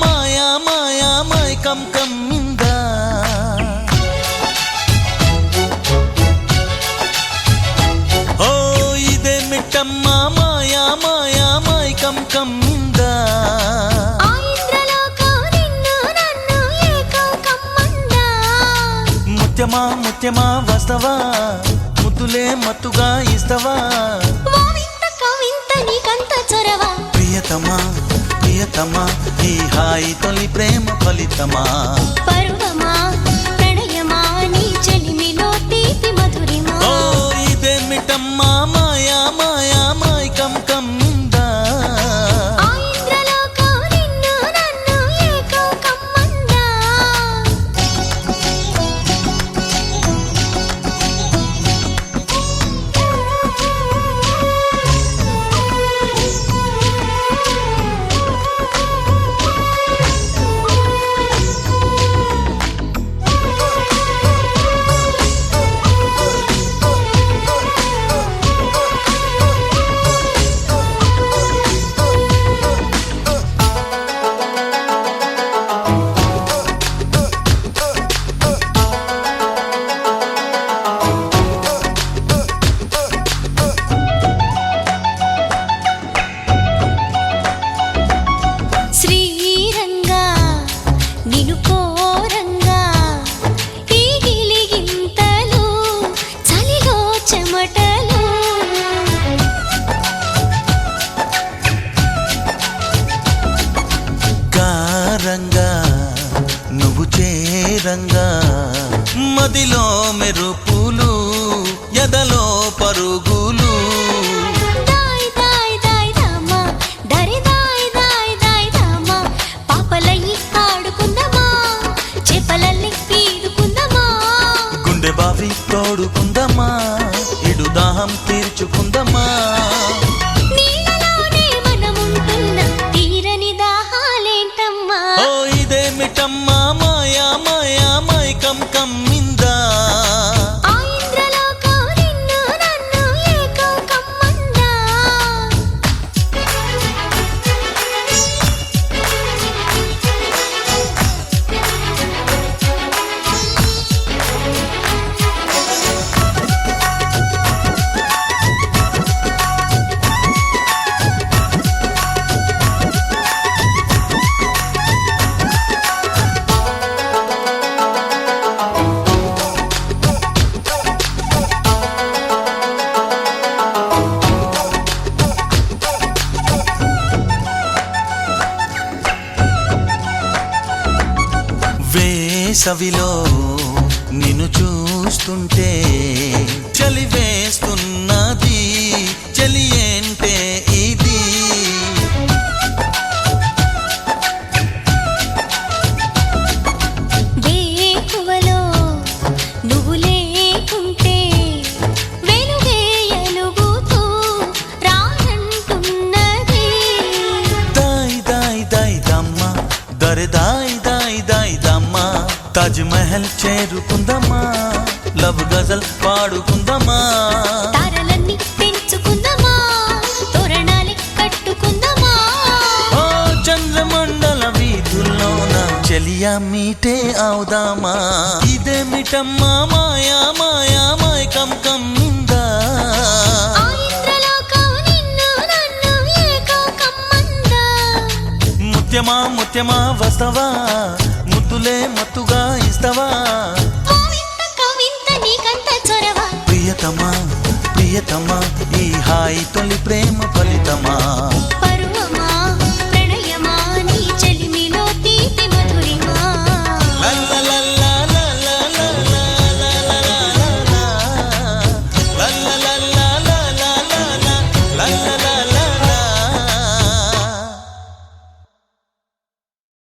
మాయా మాయా మైకం కమ్మిందా ఓ ఇదేమిటమ్మా మాయా మాయా మైకం కమ్మిందా ముత్యమా ముత్యమా వస్తవా ముద్దులే మత్తుగా ఇస్తవా ప్రియతమా ప్రియతమా ఈ హాయి తొలి ప్రేమ ఫలితమా పరువమా ప్రణయమా నీ చెలిమిలో తీపి మధురిమా ఓ ఇదేమిటమ్మా మాయా మాయా మైకం కమ్మిందా నువ్వు చేరంగా మదిలో మెరుపులు ఎదలో పరుగులు గుండె బావి తోడుకుందమా ఇడు దాహం తీర్చుకుందమా ఇదేమిటమ్మా మాయా మాయా మైకం కమ్మిందా వేసవిలో నిన్ను చూస్తుంటే చలి వేస్తున్నది చలి ఏంటే ఇది వేకువలో నువ్వు లేకుంటే వెలుగే ఎలుగుతూ రానంటున్నది దాయ్ దాయ్ దాయ్ దమ్మ దరే దాయ్ దాయ్ దాయ్ దమ్మ తాజ్ మహల్ చేరుకుందమా లవ్ గజల్ పాడుకుందమా తారలన్నీ పెంచుకుందమా తోరణాలే కట్టుకుందమా ఓ చంద్రమండల వీధుల్లోన చెలియా మీటే అవుదామా ఇదేమిటమ్మా మాయా మాయా మైకం కమ్మిందా ముత్యమా ముత్యమా వస్తవా ముద్దులే మత్తుగా ఇస్తవా ప్రియతమా ప్రియతమా ఈ హాయి తొలి ప్రేమ ఫలితమా